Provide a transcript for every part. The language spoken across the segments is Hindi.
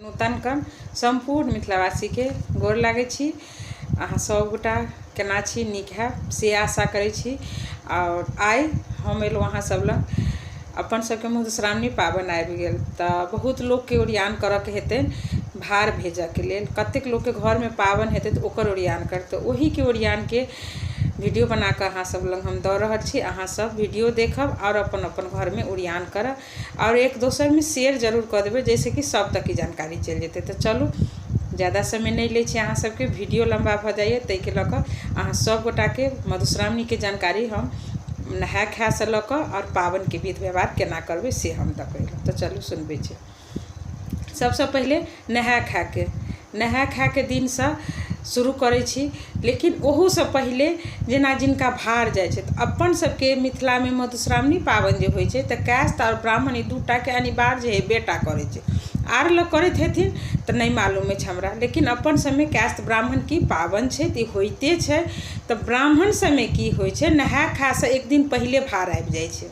नूतनकन सम्पूर्ण मिथिलावासी के गोर लागै छी। अहाँ सब गोटा केना छी, नीक है से आशा करै छी। और आइ हम एलहुँ अहाँ सब लग अपन सबके मधुश्रावणी पाबनि आबि गेल तऽ बहुत लोग के ओरियान करऽ के हेतै, भार भेजऽ के लेल। कतेक लोग के घर में पाबनि हेतै तऽ ओकर ओरियान करतै, ओही के ओरियान के वीडियो बना कर अहाँ सब लग हम दऽ रहल छी। अहाँ सब वीडियो देखब और अपन अपन घर में ओरियान करब और एक दोसर में शेयर जरूर कर देबै, जैसे कि सब तक की जानकारी चल जेतै। तो चलू ज़्यादा समय नहीं ले छी अहाँ सबके, वीडियो लंबा भ जाइए ताहि के लऽ कऽ अहाँ सब गोटा के मधुश्रावणी के जानकारी हम नहाय खाय से लऽ कऽ और पाबनि के विध व्यवहार केना करबै से हम देखेलहुँ। तो चलू सुनबै छी। सबसे पहले नहाय खाय के दिन से शुरू करै छी, लेकिन ओहू से पहले जेना जिनका भार जाय छै तऽ अपन सबके मिथिला में मधुश्रावणी पाबनि जे होइ छै तऽ कास्त और ब्राह्मण ई दूटा के अनिवार्य हेबेटा करै छै। आर लोग करैत हेथिन तऽ नहीं मालूम है हमरा, लेकिन अपन समय कास्त ब्राह्मण की पाबनि छै तऽ होइते छै। तऽ ब्राह्मण समय की होइ छै, नहाय खाय से एक दिन पहले भार आबि जाइ छै।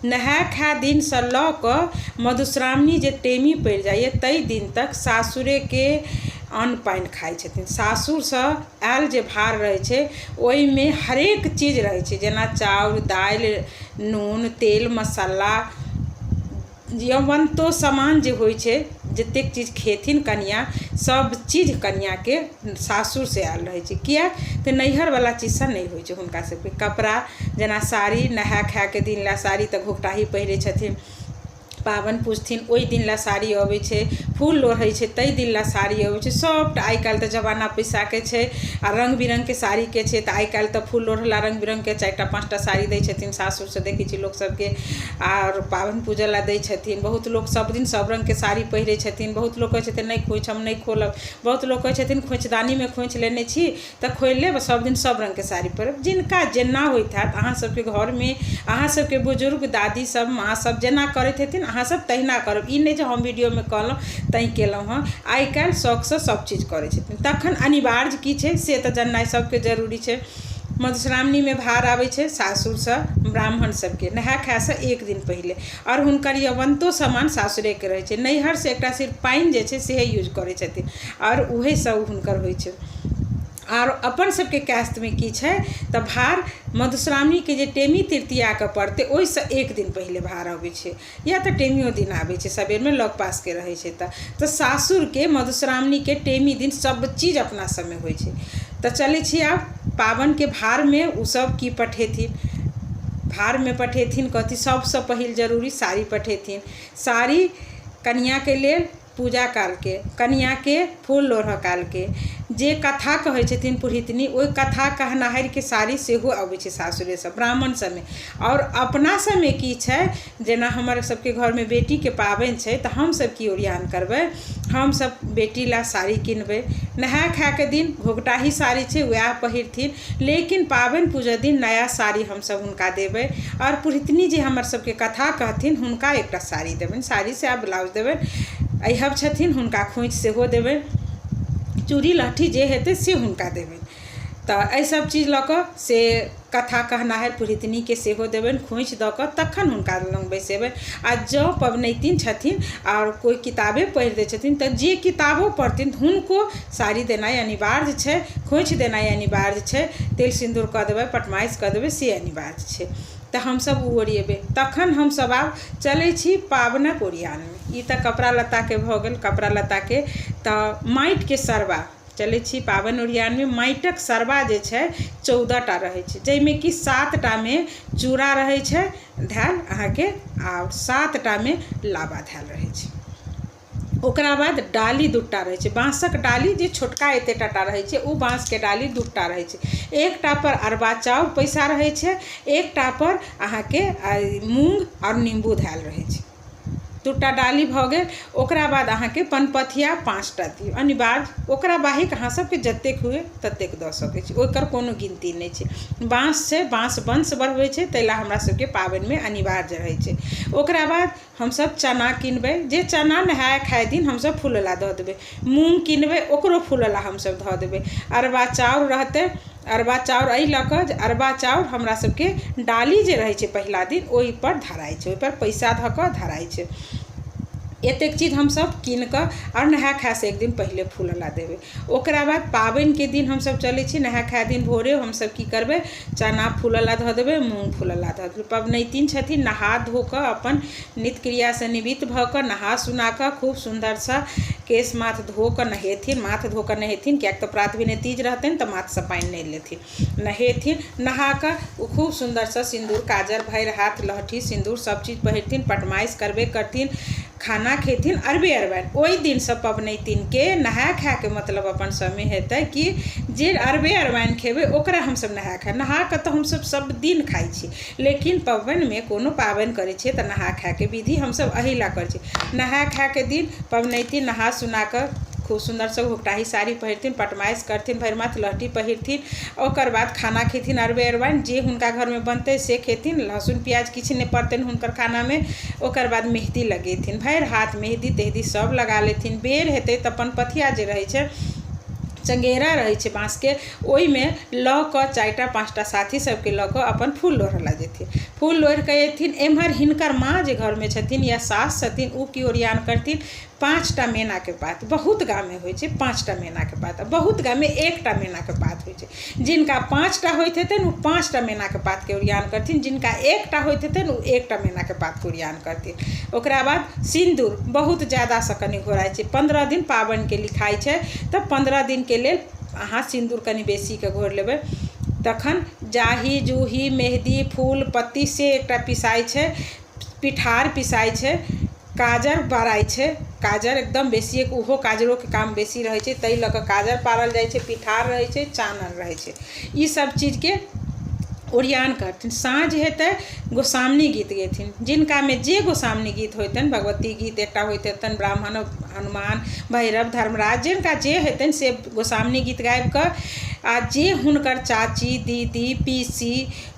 नहाय खाय दिन से लऽ कऽ मधुश्रावणी जे टेमी पड़ि जाइए ताहि दिन तक सासुरे के अन्न पानि खाइ छथिन। सासुर से आयल जे भार रहै छै ओहिमे हरेक चीज रहै छै, जेना चाउर दालि नून तेल मसाला यवंतो सामान जे होइ छै, जतेक चीज खेथिन कनिया सब चीज कनिया के सासुर से आयल रहै छै। किया तऽ नैहर वाला चीज से नहीं होइ छै। हुनका सबके कपड़ा जेना साड़ी, नहाय खाय के दिन ला साड़ी तऽ घोघटाही पहिरे छथिन, पाबनि पूजथिन ओहि दिन ला साड़ी अबै छै, फूल लोढ़ै छै ताहि दिन ला साड़ी अबै छै। सबटा आइ काल्हि तऽ जमाना पैसा के छै आ रंग बिरंग के साड़ी के छै, तऽ आइ काल्हि तऽ फूल लोढ़ला रंग बिरंग के 4टा 5टा साड़ी दै छथिन सासुर से, देखै छी लोग सबके। और पाबनि पूजै ला दै छथिन। बहुत लोग सब दिन सब रंग के साड़ी पहिरे छथिन। बहुत लोग कहै छथिन नहीं खोइछ हम नहीं खोलब, बहुत लोग कहै छथिन खोइछदानी में खोइछ लेने छी तऽ खोलि लेब, सब दिन सब रंग के साड़ी पहिरब। जिनका जेना होइत हैत, अहाँ सबके घर में अहाँ सबके बुजुर्ग दादी सब माँ सब जेना करैत हेथिन अहाँ सब तहिना करब। ई नहीं जे हम वीडियो में कहलहुँ तैं केलहुँ हँ। आइ काल्हि शौक से सब चीज करै छथिन। तखन अनिवार्य की छै से तऽ जाननाइ सबके जरूरी छै। मधुश्रावणी में भार आबै छै सासुर से ब्राह्मण सबके नहाय खाय से एक दिन पहले, और हुनकर यवंतो सामान सासुरे के रहै छै। नैहर से एकटा सिर्फ पानि जे छै सेहे यूज करै छथिन और उहे सब हुनकर होइ छै। और अपन सबके कास्ट में की छै तऽ भार मधुश्रावणी के जे टेमी तृतीया के पड़तै ओहि से एक दिन पहले भार अबै छै, या तऽ टेमियो दिन आबै छै सबेर में लग पास के रहै छै। तऽ सासुर के मधुश्रावणी के टेमी दिन सब चीज अपना सब में होइ छै। तऽ चलै छी आब पाबनि के भार में उ सब की पठेथिन। भार में पठेथिन कथी, सबसे पहिल जरूरी साड़ी पठेथिन। साड़ी कनिया के लेल पूजा काल के, कनिया के फूल लोढ़ऽ काल के, जे कथा कहै छथिन पुरहितनी ओहि कथा कहनाहर के साड़ी सेहो अबै छै सासुरे से ब्राह्मण समय। और अपना समय की छै, जेना हमर सबके घर में बेटी के पाबनि छै तऽ हम सब की ओरियान करबै, हम सब बेटी ला साड़ी किनबै। नहाय खाय के दिन घोघटाही साड़ी छै वएह पहिरथिन, लेकिन पाबनि पूजा दिन नया साड़ी हम सब हुनका देबै। और पुरहितनी जे हमर सबके कथा कहथिन हुनका एकटा साड़ी देबनि, साड़ी से आप ब्लाउज देबनि। अइहब छथिन हुनका खोइछ सेहो देबनि, चूड़ी लहठी जे हेतै से हुनका देबनि। तऽ एहि सब चीज लऽ कऽ से कथा कहनाहर पुरहितनी के सेहो देबनि खोइछ दऽ कऽ, तखन हुनका लग बैसेबै। आ जँ पबनैतिन छथिन और कोई किताबे पढ़ि दै छथिन तऽ जे किताबो पढ़थिन हुनको साड़ी देनाइ अनिवार्य छै, खोइछ देनाइ अनिवार्य छै, तेल सिन्दूर कऽ देबै पटमाइश कऽ देबै से अनिवार्य छै। तऽ हमसब ओ ओरिएबै। तखन हमसब आब चलै छी पाबनक ओरियान में। ई तऽ कपड़ा लत्ता के भऽ गेल, कपड़ा लत्ता के तऽ माटि के सरबा चलै छी पाबनि ओरियान में। माटिक सरबा जे छै 14टा रहै छै, जाहिमें कि 7टा में चूड़ा रहै छै धैल अहाँके और 7टा में लाबा धैल रहै छै। ओकरा बाद डाली 2टा रहै छै, बाँसक डाली जे छोटका एतेटा रहै छै ओ बाँस के डाली 2टा रहै छै। एकटा पर अरबा चाउर पैसा रहै छै, एकटा पर अहाँके मूंग और नींबू धैल रहै छै। 2टा डाली भऽ गेल। ओकरा बाद अहाँके पनपथिया 5टा दियौ अनिवार्य। ओकरा बाहिक अहाँ सबके जतेक हुए ततेक दऽ सकै छी, ओकर कोनो गिनती नहीं छै। बाँस छै, बाँस वंश बढ़बै छै, ताहि ला हमरा सबके पाबनि में अनिवार्य रहै छै। ओकरा बाद हमसब चना किनबै, जे चना नहाय खाय दिन हमसब फूलला दऽ देबै। मूँग किनबै ओकरो फूलला हमसब धऽ देबै। अरबा चाउर रहतै, अरबा चाउर एहि लऽ कऽ जे अरबा चाउर हमरा सबके डाली जे रहै छै पहिला दिन ओहि पर धराइ छै, ओहि पर पैसा धऽ कऽ धराइ छै। एतेक चीज हम सब कीन कऽ और नहा खाय से एक दिन पहले फूलला देबै। ओकरा बाद पाबनि के दिन हम सब चलै छी, नहा खाय दिन भोरे हम सब की करबै, चना फूलला धऽ देबै, मूँग फूलला धऽ देबै। पबनैतिन छथिन नहा धो कऽ अपन नित्य क्रिया से निवृत्त भऽ कऽ नहा सुना कऽ खूब सुंदर सा केश माथ धो कऽ नहेथिन, माथ धो कऽ नहेथिन, किएक तऽ प्रात भेने तीज रहतनि तऽ माथ से पानि नहि लेथिन, नहेथिन। नहा कऽ खूब सुंदर सा सिंदूर काजर भरि हाथ लहठी सिंदूर सब चीज पहिरथिन, पटमाइश करबे करथिन, खाना खेथिन अरबे अरबाइन। ओहि दिन से पबनैतिन के नहा खाय के मतलब अपन समय हेतै कि जे अरबे अरबाइन खेबै ओकरा हमसब नहा खाय। नहा कऽ तऽ हमसब सब दिन खाइ छी, लेकिन पाबनि में कोनो पाबनि करै छियै तऽ नहा खाय के विधि हमसब एहि ला करै छी। नहा खाय के दिन पबनैतिन नहा सुना कऽ खूब सुंदर से घुघटाही साड़ी पहिरथिन, पटमाइश करथिन, भरि माथ लहठी पहिरथिन। ओकर बाद खाना खेथिन अरबे अरबाइन, जे हुनका घर में बनतै से खेथिन, लहसुन प्याज किछु नहीं पड़तनि हुनकर खाना में। ओकर बाद मेहंदी लगेथिन, भरि हाथ मेहंदी तेहदी सब लगा लेथिन। बेर हेतै तऽ अपन पथिया जे रहै छै चंगेरा रहे छै बाँस के, ओहि में लऽ कऽ 4टा 5टा साथी सबके लऽ कऽ अपन फूल लोढ़ला जेथिन। फूल लोढ़ कऽ एथिन। एम्हर हिनकर माँ जे घर में छथिन या सास छथिन उ की ओरियान करथिन, 5टा मैना के पात। बहुत गाम में होइ छै 5टा मैना के पात, बहुत गाम में 1टा मैना के पात होइ छै। जिनका 5टा होइत हेतनि उ 5टा मैना के पात के ओरियान करथिन, जिनका 1टा होइत हेतनि उ 1टा मैना के पात के ओरियान करथिन। ओकरा बाद सिंदूर बहुत ज्यादा से कनि घोराइ छै, 15 दिन पाबनि के लिखाइ छै तऽ 15 दिन के लेल अहाँ सिंदूर कनि बेसी के घोर लेबै। तखन जाही जूही मेहंदी फूल पत्ती से एकटा पिसाइ छै, पिठार पिसाइ छै, काजर बाराइ छै, काजर एकदम बेसी उहो काजरो के काम बेसी रहै छै, तै लऽ कऽ काजर पारल जाइ छै, पिठार रहै छै, चानन रहै छै। ई सब चीज के ओरियान करथिन। साँझ हेतै गोसाउनी गीत गेथिन, जिनका में जे गोसाउनी गीत होइतनि, भगवती गीत एकटा होइत हेतनि, ब्राह्मण हनुमान भैरव धर्मराज जिनका जे हेतनि से गोसाउनी गीत गाबि कऽ आ जे हुनकर चाची दीदी पीसी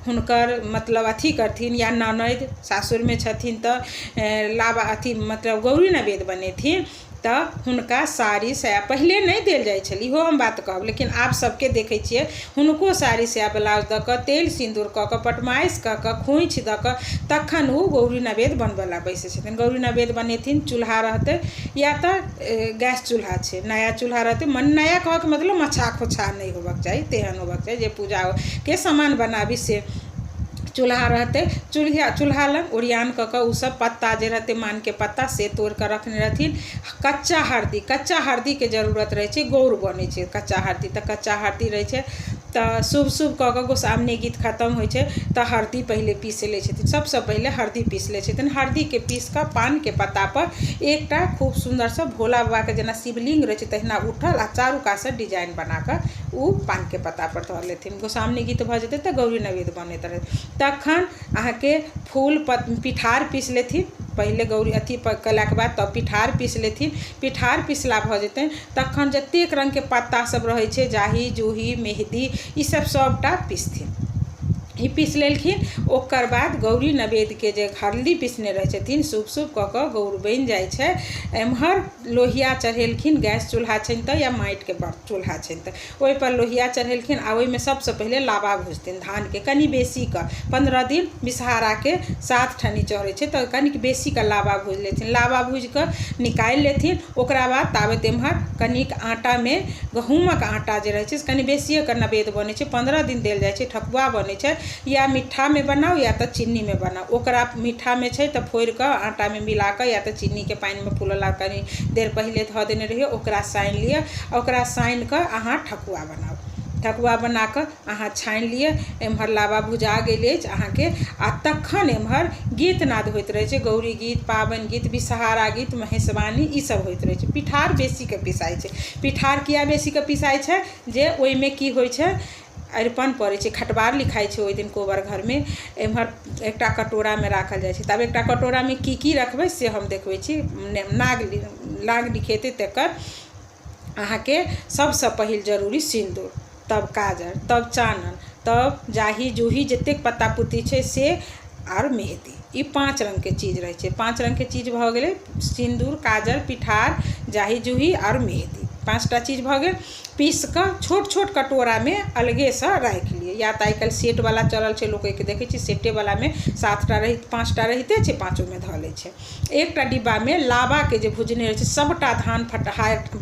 हुनकर मतलब अथी करथिन या ननद सासुर में छथिन तऽ लाबा अथी मतलब गौरी नवेद बनेथिन तऽ हुनका साड़ी साया पहले नहीं देल जाइ छल, इहो हम बात कहब, लेकिन आब सबके देखै छियै हुनको साड़ी साया ब्लाउज दऽ कऽ तेल सिंदूर कऽ कऽ पटमाइश कऽ कऽ खोइछ दऽ कऽ तखन ओ गौरी नवेद बनबऽ ला बैसै छथिन। गौरी नवेद बनेथिन, चूल्हा रहतै या तऽ गैस चूल्हा छै, नया चूल्हा रहतै, मन नया कहऽ के मतलब मछा खोछा नहीं होबक चाही, तेहन होबक चाही जे पूजा के सामान बनाबी से चूल्हा रहते। चूल्हा लग ओरियान कऽ कऽ उ सब पत्ता जे रहते मान के पत्ता से तोड़ कऽ रखने रहथिन। कच्चा हरदी के जरूरत रहे छै, गौर बनै छै कच्चा हरदी, तऽ कच्चा हरदी रहे छै तऽ शुभ शुभ कऽ कऽ गोसाउनी गीत खत्म होइ छै तऽ हरदी पहले पीस लै छथिन, सबसे पहले हरदी पीस लै छथिन। हरदी के पीस कऽ पान के पत्ता पर एकटा खूब सुंदर सा भोला बाबा के जेना शिवलिंग रहे छै तहिना उठल आ चारू कात से डिजाइन बना कऽ उ पान के पत्ता पर धऽ लेथिन। गोसाउनी गीत भऽ जेतै तऽ गौरी नवेद बनैत रहै। तखन अहाँके फूल पिठार पीस लेथिन, पहले गौरी अथी कयलाके बाद तब पिठार पीस लेथिन। पिठार पिसला भऽ जेतै तखन जतेक रंग के पत्ता सब रहै छै जाही जूही मेहंदी ई सब सबटा पीसथिन। ई पीस लेलखिन। ओकर बाद गौरी नवेद के जे हल्दी पीसने रहे छथिन शुभ शुभ कऽ कऽ गौर बनि जाइ छै। एम्हर लोहिया चढ़ेलखिन, गैस चूल्हा छनि तऽ या माटि के चूल्हा छनि तऽ ओहि पर लोहिया चढ़ेलखिन आ ओहि में सबसे पहले लाबा भुजथिन धान के कनि बेसी कऽ। 15 दिन विषहारा के 7 ठनी चढ़ै छै तऽ कनिक बेसी कऽ लाबा भूज लेथिन। लाबा भूज कऽ निकालि लेथिन। ओकरा बाद ताबत एम्हर कनिक आटा में गहूँमक आटा जे रहै छै कनि बेसिए कऽ नवेद बनै छै, 15 दिन देल जाइ छै, ठकुआ बनै छै, या मीठा में बनाओ या तो चीनी में बनाओ। ओकरा मीठा में छै तऽ फोड़ कऽ आटा में मिला कऽ या तो चीनी के पानी में फूलला कनि देर पहले धऽ देने रहिए, ओकरा सानि लिअ। ओकरा सानि कऽ अहाँ ठकुआ बनाओ। ठकुआ बना कऽ अहाँ छानि लिअ। एम्हर लाबा भुजा गेल अछि अहाँके आ तखन एम्हर गीत नाद होइत रहै छै, गौरी गीत पाबनि गीत विषहारा गीत महेशवाणी ई सब होइत रहै छै। पिठार बेसी के पिसाइ छै। पिठार किया बेसी के पिसाइ छै जे ओहि में की होइ छै अरिपन पड़ै छै, खटबार लिखाइ छै ओहि दिन कोबर घर में। एम्हर एकटा कटोरा में राखल जाइ छै। तब एकटा कटोरा में की रखबै से हम देखबै छी, नाग लिखेतै तकर अहाँके सबसे पहिल जरूरी सिंदूर, तब काजर, तब चानन, तब जाही जूही जतेक पत्ता पुत्ती छै से आर मेहंदी। ई 5 रंग के चीज रहे छै। 5 रंग के चीज भऽ गेलै सिंदूर काजर पिठार जाही जूही और मेहंदी। 5टा चीज़ भ गेल। पीस कऽ छोट छोट कटोरा में अलगे से राखि लिये। या तऽ आइ काल्हि सेट वाला चलल छै, लोक के देखै छी सेटे वाला में 7टा रही 5टा रहिते छै, 5 में धऽ लै छै। एकटा डिब्बा में लावा के जे भुजने रहै छै सबटा धान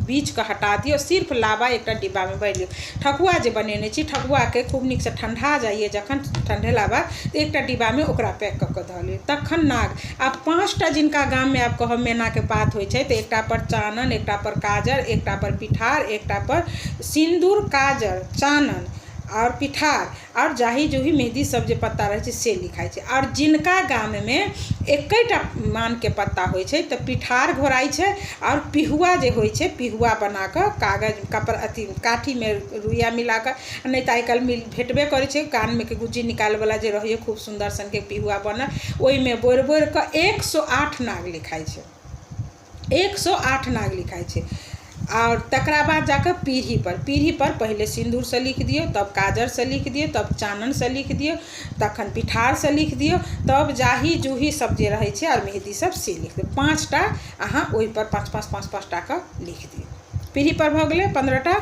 बीज के हटा दियौ, सिर्फ लावा एकटा डिब्बा में भरि लियौ। ठकुआ जे बनेने छी, ठकुआ के खूब नीक से ठंडा जाइए, जखन ठंडेला बाद एकटा डिब्बा में ओकरा पैक कऽ धऽ लियौ। तखन नाग आब 5टा जिनका गाम में आब कहब मैना के पात होइ छै, तऽ एकटा पर चानन, एकटा पर काजर, एकटा पर पिठार, एकटा पर सिंदूर, काजर, चानन और पिठार और जाही जूही मेहंदी सब जे पत्ता रहे छै से लिखाई छै। और जिनका गाम में एकेटा मान के पत्ता होइ छै तऽ पिठार घोराई छै और पिहुआ जे होइ छै, पिहुआ बना कऽ कागज कपड़ा अथी काठी में रुइया मिला कऽ, नहीं तऽ आइ काल्हि भेटबे करै छै कान में के गुज्जी निकाले वाला जे रहैए खूब सुंदर सन के पिहुआ बनल, ओहि में बोरि बोरि कऽ 108 नाग लिखाई छै, 108 नाग लिखाई छै। और तकरा बाद जाकर पीढ़ी पर पहले सिंदूर से लिख दियो, तब काजर से लिख दियो, तब चानन से लिख दियो, तखन पिठार से लिख दियो, तब जाही जूही सब जे रहे छै और मेहंदी सब से लिख दियो। 5टा अहाँ ओहि पर 5-5 टा लिख दियो। पीढ़ी पर भ गेलै 15टा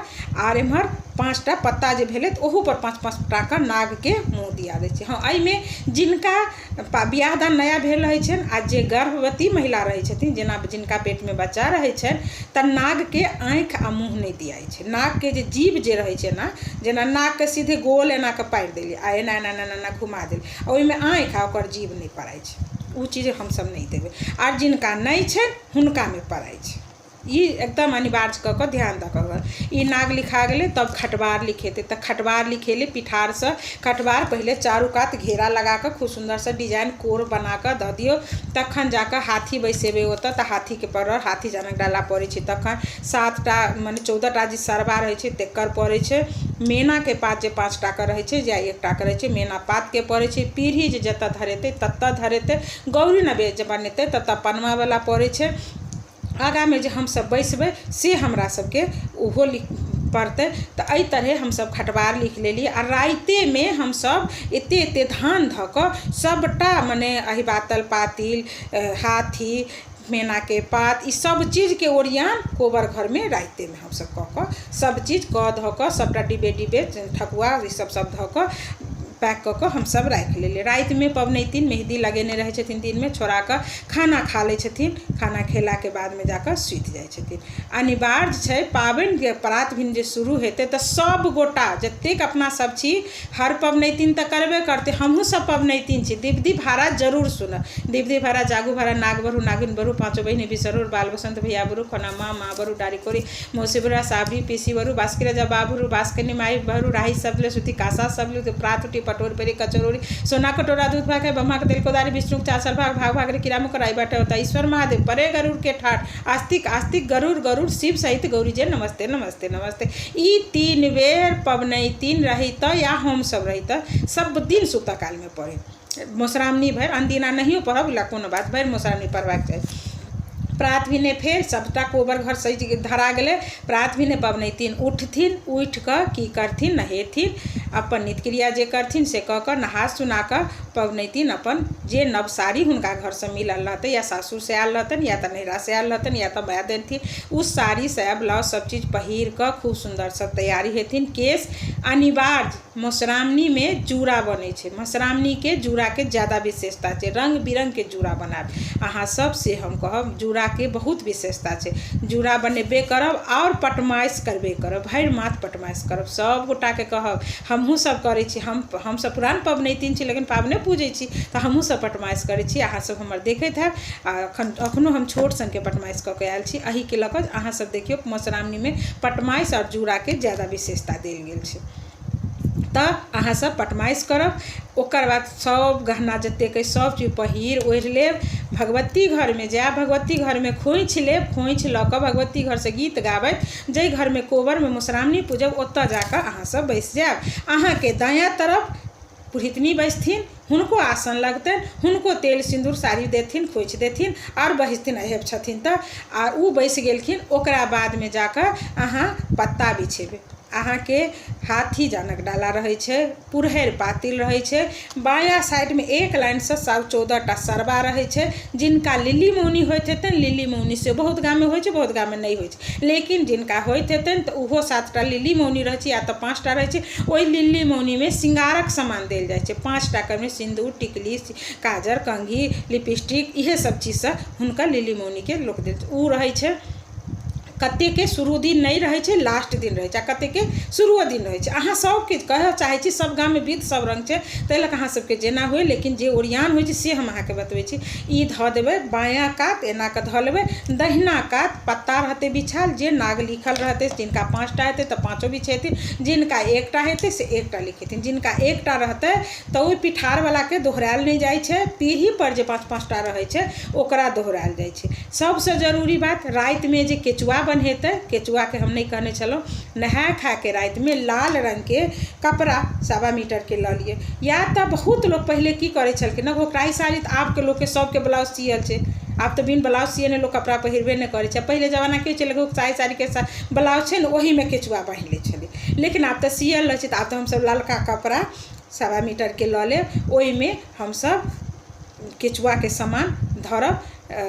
और एम्हर 5टा पत्ता जे भेलै तऽ ओहू पर 5-5 टा नाग के मुँह दिया दै छै। हाँ, एहिमे जिनका बियाह दान नया भेल रहै छनि आ जे गर्भवती महिला रहै छथिन, जेना जिनका पेट में बच्चा रहै छनि, तऽ नाग के आँखि आ मुँह नहीं दियाई छै। नाग के जे जीभ जे रहै छै ना, जेना नाग के सीधे गोल एना के पारि देलियै आ एना एना एना एना घुमा देलियै, ओहिमे आँखि आ ओकर जीभ नहीं पड़ाइ छै, ओ चीज हमसब नहीं देबै। आर जिनका नहीं छनि हुनका में पड़ाइ छै। ई एकदम अनिवार्य कऽ ध्यान दऽ कऽ ई नाग लिखा गेलै। तब खटबार लिखेतै, तऽ खटबार लिखेले पिठार से। खटबार पहले चारू कात घेरा लगा कऽ खूब सुंदर से डिजाइन कोर बना कऽ दऽ दियौ, तखन जाकऽ हाथी बैसेबै ओतऽ, तऽ हाथी के पर हाथी जनक डाला पड़ै छै, तखन 7टा माने 14टा जे सरबा रहै छै तेकर पड़ै छै। मैना के पात जे 5टा के रहै छै या 1टा के रहै छै, मैना पात के पड़ै छै। पीढ़ी जे जतऽ धरेतै ततऽ धरेतै। गौरी नवेद्य जे बनेतै ततऽ पनमा वाला पड़ै छै। आगा में जे हम सब बैसबै से हमरा सबके ओहो पड़तै। तऽ एहि तरह हम सब खटबार लिख लेली। आ राइते में हम सब एते एते धान धऽ कऽ सबटा मने अहिबातल पातिल, हाथी, मैना के पात, ई सब चीज के ओरियान कोबर घर में राइते में हम सब कऽ सब चीज कऽ धऽ कऽ सबटा डिब्बे डिब्बे ठकुआ ई सब धऽ कऽ पैक कऽ हम सब राखि लेलिए। राति में पबनैतिन मेहंदी लगेने रहै छथिन, दिन में छोड़ा कऽ खाना खा लै छथिन, खाना खेला के बाद में जाकर सुति जाइ छथिन। अनिवार्य छै पाबनि के प्रात भिन्न जे शुरू हेतै तऽ सब गोटा जतेक अपना सब छी, हर पबनैतिन तऽ करबे करतै, हमहूँ सब पबनैतिन छी। दीप्ति भाड़ा जरूर सुनऽ। दीप्ति भाड़ा, जागू भाड़ा, नाग बरू, नागिन बरू, पाँचों बहिनी बिसरूर, बाल बसंत भैया बरू, खनमा माँ बरू, डारी कोरी, मौसी बरू, साबरी पीसी बरू, बास्की राजा बाबरू, बास्कनी माई बरू, राही सबले सुती कासा सबले प्रात उठी पटोर पेरी कचौरी, सोना कटोरा दूध भाग, ब्रह्मा के दिल को दारी, विष्णु चार भाग, भाग भाग रे किरा मुकर आई बैठे होता, ईश्वर महादेव परे गरुड़ के ठाठ, आस्तिक आस्तिक गरुड़ गरुड़, शिव सहित गौरी जय नमस्ते नमस्ते नमस्ते। ई 3 बेर पबनैतिन रहित या हम सब रहित सब दिन सुतऽ काल में पढ़े। मौसरामनी भरि अनदिना नहियो पढ़ब ला कोनो बात, भरि मौसरामनी पढ़बाक चाही। प्रात भिने फेर सबटा कोबर घर सज धरा गेलै। प्रात भिने पबनैतिन उठथिन, उठि कऽ की करथिन, नहेथिन, अपन नित्य क्रिया जे करथिन से कऽ कऽ नहा सुना कऽ पबनैतिन अपन जे नव साड़ी हुनका घर से मिलल रहतै, या सासुर से आयल रहतन, या तऽ नैहरा से आयल रहतन, या तऽ माय देथिन, उस साड़ी साया ब्लाउज सब चीज पहिर कऽ खूब सुंदर सब तैयारी हेथिन। केश अनिवार्य मौसरामनी में जूड़ा बनै छै, मौसरामनी के जूड़ा के ज्यादा विशेषता छै, रंग बिरंग के जूड़ा बनाब अहाँ सब से हम कहब। जूड़ा के बहुत विशेषता छै, जूड़ा बनेबे करब और पटमाइश करबे करब, भरि माथ पटमाइश करब। सब गोटा के कहब, हमहूँ सब करै छी, हम सब पुरान पबनैतिन छी लेकिन पाबने पूजै छी, तऽ हमहूँ सब पटमाइश करै छी। अहाँ सब हमर देखैत हैब, अखनो हम छोट सन के पटमाइश कऽ के आयल छी। एही के लऽ कऽ अहाँ सब देखियौ मौसरामनी में पटमाइश और जूड़ा के ज्यादा विशेषता देल गेल छै। तऽ अहाँ सब पटमाइश करब। ओकर बाद सब गहना जतेक अइ सब चीज पहिर ओढ़ि लेब, भगवती घर में जायब, भगवती घर में खोइछ लेब, खोइछ लऽ कऽ भगवती घर से गीत गाबैत जाहि घर में कोबर में मौसरामनी पूजब ओतऽ जाकऽ अहाँ सब बैस जायब। अहाँ के दायां तरफ पुरहितनी बैसथिन, हुनको आसन लगतनि, हुनको तेल सिंदूर साड़ी देथिन, खोइछ देथिन और बैसथिन अहेब छथिन तऽ, और उ बैस गेलखिन। ओकरा बाद में जाकऽ अहाँ पत्ता बिछेबै, अहाँ के हाथी जानक डाला रहे छे, पुरहर पातिल रहे छे, बाया साइड में एक लाइन से 14टा सरबा रहे छे, जिनका लिली मौनी होते हेतन लिली मौनी से बहुत गाम में होय छे, बहुत गाम में नहीं होय छे, लेकिन जिनका होते हेतन तो उहो 7टा लिली मौनी रहे छे या तो 5टा रहे छे। ओई लिली मौनी में सिंगारक सामान देल जाय छे, 5टा कर में सिंदूर, टिकली, काजर, कंघी, लिपस्टिक, इहे सब चीज से हुनका लिली मौनी के लोक दे उ रहे छे। कते के शुरू दिन नहीं रहे छे, लास्ट दिन रहे छे, कते के शुरुओ दिन रहे छे। अहाँ सबके कह चाहे छी सब गाम में विध सब रंग छे, तै लक अहाँ सबके जेना होय, लेकिन जे ओरियान होय छे से हम अहाँ के बतबै छी। ई ध देबै बायां कात एना के ध लेबै, दहिना कात पत्ता रहते बिछाल, जे नाग लिखल रहते जिनका 5टा हेतै तो 5ओ बिछेथिन, जिनका 1टा हेतै से 1टा लिखेथिन, जिनका 1टा रहतै तो ओइ पिठार वाला के दोहरायल नहीं जाय छे, पीढ़ी पर जे 5-5टा रहे छे ओकरा दोहरायल जाय छे। सबसे जरूरी बात, रात में जे केचुआ बन्हेतै, केचुआ के हम नहीं कहने चलो, नहा खा के रात में लाल रंग के कपड़ा 1.25 मीटर के ल लिए, या तो बहुत लोग पहले की करे छलखिन घोकराई साड़ी, तो आब के लोग के सबके ब्लाउज सियल छे, आब तो बिन ब्लाउज सियने लोग कपड़ा पहिरबे नहीं करे छे। पहले जमाना के चले घोकराई साड़ी के ब्लाउज छे न ओही में केचुआ बांध ले छले, लेकिन आब तो सियल रहे छे, तो आब तो हम सब ललका कपड़ा 1.25 मीटर के ल ले, ओई में हम सब केचुआ के सामान धरब,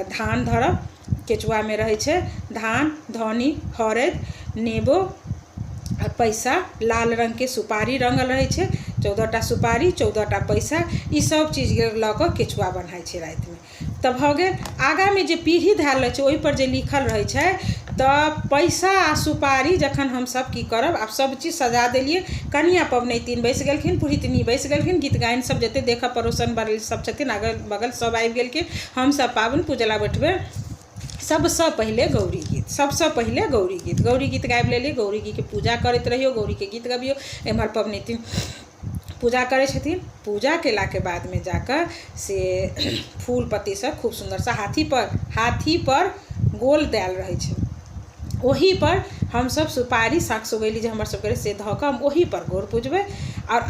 धान धरब, केचुआ में रहे छे धान, धनी, हरद, नेबो और पैसा, लाल रंग के सुपारी रंगल रहे छे, 14टा सुपारी, 14टा पैसा, ई सब चीज ल के केचुआ बनाय छे रात में। तब भ गेल आगा में जे पीढ़ी धाल रहे छे ओहि पर जे लिखल रहे छे, तो पैसा आ सुपारी जखन हम सब की करब, आप सब चीज सजा देलिए, कन्या पबनैतिन बैस गेलखिन, पुरहितनी बैस गेलखिन, गीत गायन सब जते देख पड़ोसन बगल सब छथिन, अगल बगल सब आबि गेलखिन, हम सब पाबन पूजला बैठबे। सबसे पहले गौरी गीत, सबसे पहले गौरी गीत गाबि लेलिए, गौरी जी के पूजा करते रहियो, गौरी के गीत गबियो, एम्हर पबनैतिन पूजा करे छथिन। पूजा केला के बाद में जाकर से फूल पत्ती से खूब सुंदर सा हाथी पर गोल देल रहे छे, ओही पर हम सब सुपारी साग सुगैली जे हमर सब करे से धऽ कऽ हम ओही पर गोर पूजबै, और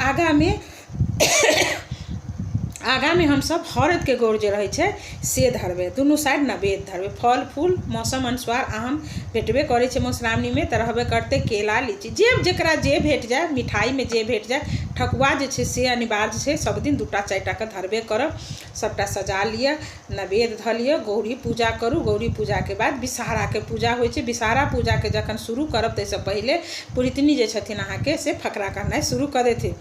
आगा में हम सब हरद के गोर जे रहे छे से धरबे, दुनू साइड नवेद धरबे, फल फूल मौसम अनुसार आम भेटबे करे छे मधुश्रावणी में, तो रहबे करते केला, लीची, जे जेकरा जे भेट जाए, मिठाई में जे भेट जाए, ठकुआ जे छे से अनिवार्य छे, सब दिन 2टा-4टा के धरबे करब, सबटा सजा लिया, नवेद धऽ लिया, गौरी पूजा करू। गौरी पूजा के बाद विषहारा के पूजा होय छे, विषहारा पूजा के जखन शुरू करब तैसे पहले पुरहितनी जे छथिन अहाँ के से फकरा करनाइ शुरू कर देथिन।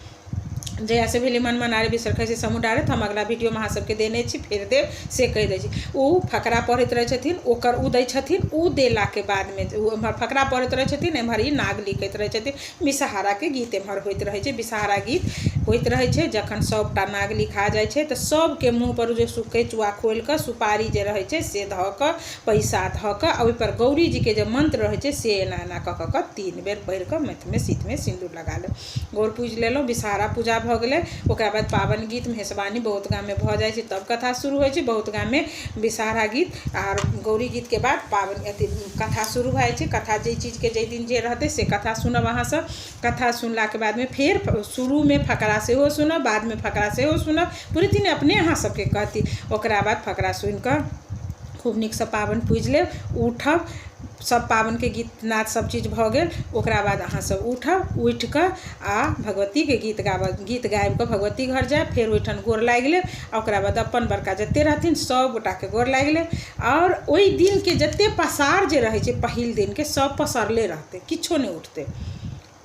जया से भेली मन मनारे बिसर खै से समूह डारत, हम अगला वीडियो में अहाँ सबके देने छी, फेर देव से कह दै छी। उ फकरा पढ़ैत रहे छथिन, ओकर उ दै छथिन, उ देला के बाद में एम्हर फकरा पढ़ैत रहे छथिन, एम्हर ई नाग लिखैत रहे छथिन, विषहारा के गीत एम्हर होइत रहे छे, विषहारा गीत होइत रहे छे। जखन सबटा नाग लिखा जाय छे तो सबके मुँह पर जे केचुआ खोल के सुपारी जे रहे छे से धऽ कऽ, पैसा धऽ कऽ, ओहि पर गौरी जी के जे मंत्र रहे छे से एना एना कऽ कऽ 3 बेर पढ़ि कऽ माथ में सीत में सिंदूर लगा ले, गौर पूज लेलहुँ, विषहारा पूजा भ गेलै। ओकरा बाद पावन गीत मेहसबानी बहुत गाम में भ जाय छे, तब कथा शुरू होय छे, बहुत गाम में विषहारा गीत और गौरी गीत के बाद पावन अथी कथा शुरू भए छे। कथा जे चीज के जे दिन जे रहते से कथा सुनब अहाँ सब, कथा सुनला के बाद में फिर शुरू में फकरा सेहो सुनब, बाद में फकरा सेहो सुनब, पूरी दिन अपने अहाँ सबके कहती। ओकरा बाद फकरा सुन कऽ खूब नीक से पावन पूज लेब, उठब, सब पावन के गीत नाच सब चीज भ गेल। ओकरा बाद अहाँ सब उठब, उठ कऽ आ भगवती के गीत गाबि कऽ भगवती घर जाए, फेर ओहिठाम गोर लागि लेब, ओकरा बाद अपन बड़का जते रहथिन सब गोटा के गोर लागि लेब। और ओहि दिन के जते पसार जे रहे छे पहिल दिन के सब पसरले रहते, किछो नहीं उठते।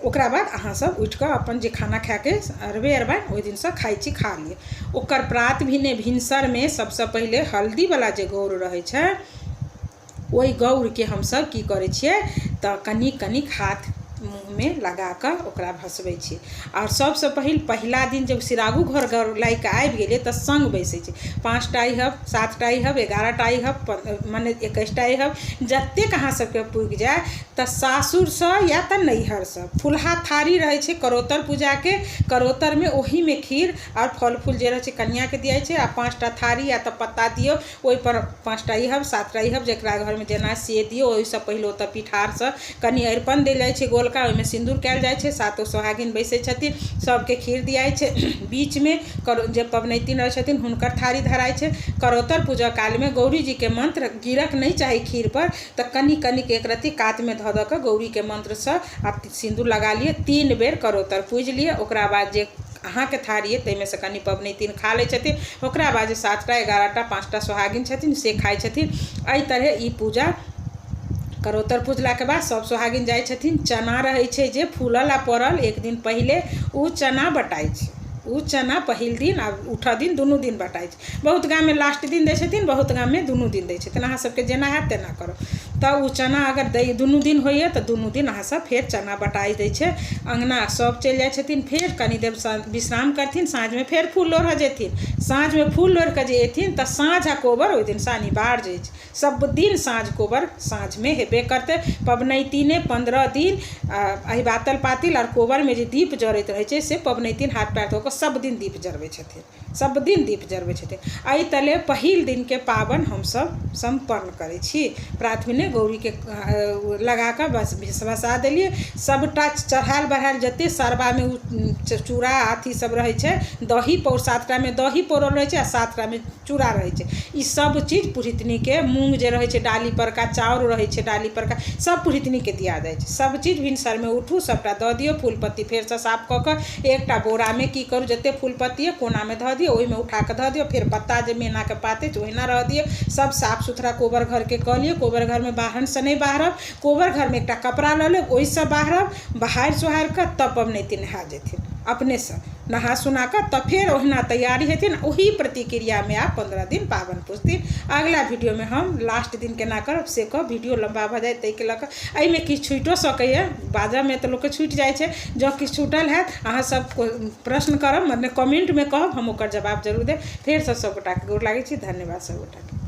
ओकरा बाद अहाँ सब उठ कऽ अपन जे खाना खा के अरबे ओहि दिन से खाइ छी खा लिए। ओकर प्रात भिने भिनसर में सबसे पहले हल्दी वाला जे गौर रहे छे ओहि गौर के हम सब की करे छिए तो कनिक हाथ मुँह में लगा कर ओकरा भसबै छी। और सबसे पहिला दिन जब सिरागू घर लाई के आबि गेलिए तो संग बैसे छी, 5टा अइहब, 7टा अइहब, 11टा अइहब, मने 21टा अइहब, जते अहाँ सबके पुग जाए तो सासुर से या तो नैहर से फुलहा थारी रहे छे करोतर पूजा के, करोतर में ओही में खीर और फल फूल जे रहे छे कन्या के दिया छे, आ 5टा थारी या तो पत्ता दियो, ओहि पर 5टा अइहब, 7टा अइहब, जेकरा घर में जेना से दियो। ओहि से पहले ओतऽ पिठार से कनि अरिपन देल जाय छे गोल गोलका ओहिमे सिन्दूर कयल जाइ छै, सातो सोहागिन बैसै छथिन, सबके खीर दियाइ छै, बीचमे जे पबनैतिन रहै छथिन हुनकर थारी धराइ छै। करोतर पूजा कालमे गौरी जी के मंत्र गिरक नहीं चाही खीर पर, तऽ कनी कनिक एक रत्ती कातमे धऽ दऽ कऽ गौरी के मंत्रसँ आप सिन्दूर लगा लिए, 3 बेर करोतर पूजि लिए। ओकरा बाद जे अहाँके थारी अइ ताहिमे से कनि पबनैतिन खा लै छथिन, ओकरा बाद जे 7टा 11टा 5टा सोहागिन छथिन से खाइ छथिन। एहि तरहे ई पूजा करोतर पूजलाके बाद सब सोहागिन जाइ छथिन। चना रहै छै जे फूलल आ पड़ल एक दिन पहिले, उ चना बटाइ छै। उ चना पहिल दिन आ उठऽ दिन दुनू दिन बटाइ छै। बहुत गाममे लास्ट दिन दै छथिन, बहुत गाममे दुनू दिन दै छथिन। अहाँ सबके जेना हैत तेना करब। तऽ उ चना अगर दुनू दिन होइए तऽ दुनू दिन अहाँ सब फेर चना बटाइ दै छै। अँगना सब चलि जाइ छथिन, फेर कनि देर विश्राम करथिन, साँझमे फेर फूल लोढ़ऽ जेथिन। साँझमे फूल लोढ़ि कऽ जे एथिन तऽ साँझ आ कोबर ओहि दिन शनिवार जाइ छै। सब दिन साँझ कोबर साँझमे हेबे करतै। पबनैतिने 15 दिन अहिबातल पातिल और कोबरमे जे दीप जरैत रहै छै से पबनैतिन हाथ पैर धो कऽ सब दिन दीप जरबै छथिन, सब दिन दीप जरबै छथिन। एहि तले पहिल दिनके पाबनि हमसब सम्पन्न करै छी। प्रातभेने गौरीके लगा कऽ बस भसा देलिए। सबटा चढ़ायल बढ़ायल जते सरबामे चूड़ा अथी सब रहै छै, दही पौर 7टामे दही पौरल रहै छै आ 7टामे चूड़ा रहै छै। ई सब चीज पुरहितनीके, मूँग जे रहै छै डाली परका, चाउर रहै छै डाली परका, सब पुरहितनीके दिया जाइ छै। सब चीज भिनसरमे उठू, सबटा दऽ दियौ। फूल पत्ती फेरसँ साफ कऽ कऽ एकटा बोरामे की करू, जते फूल पत्ती अइ कोनामे धऽ दियौ, ओहिमे उठा कऽ धऽ दियौ। फेर पत्ता जे मेनाके पात अछि ओहिना रहऽ दियौ। सब साफ सुथरा कोबर घरके कऽ लिअ। कोबर घरमे बाहरसँ नहि बाहरब, कोबर घरमे एकटा कपड़ा लऽ लेब, ओहिसँ बाहरब। बहारि सोहारि कऽ तब पबनैतिन नहा जेथिन अपनेसँ, नहा सुना कऽ तब फेर ओहिना तैयारी हेथिन। ओही प्रतिक्रियामे आब 15 दिन पाबनि पुजथिन। अगिला वीडियोमे हम लास्ट दिन केना करब से कहब। वीडियो लम्बा भऽ जाए ताहिके लऽ कऽ एहिमे किछु छुटिओ सकैए, बाजऽमे तऽ लोकके छुटि जाइ छै। जँ किछु छूटल हैत अहाँ सब प्रश्न करब, मतलब कमेंटमे कहब, हम ओकर जवाब जरूर देब। फेरसँ सबगोटाके गोर लागै छी। धन्यवाद सबगोटाके।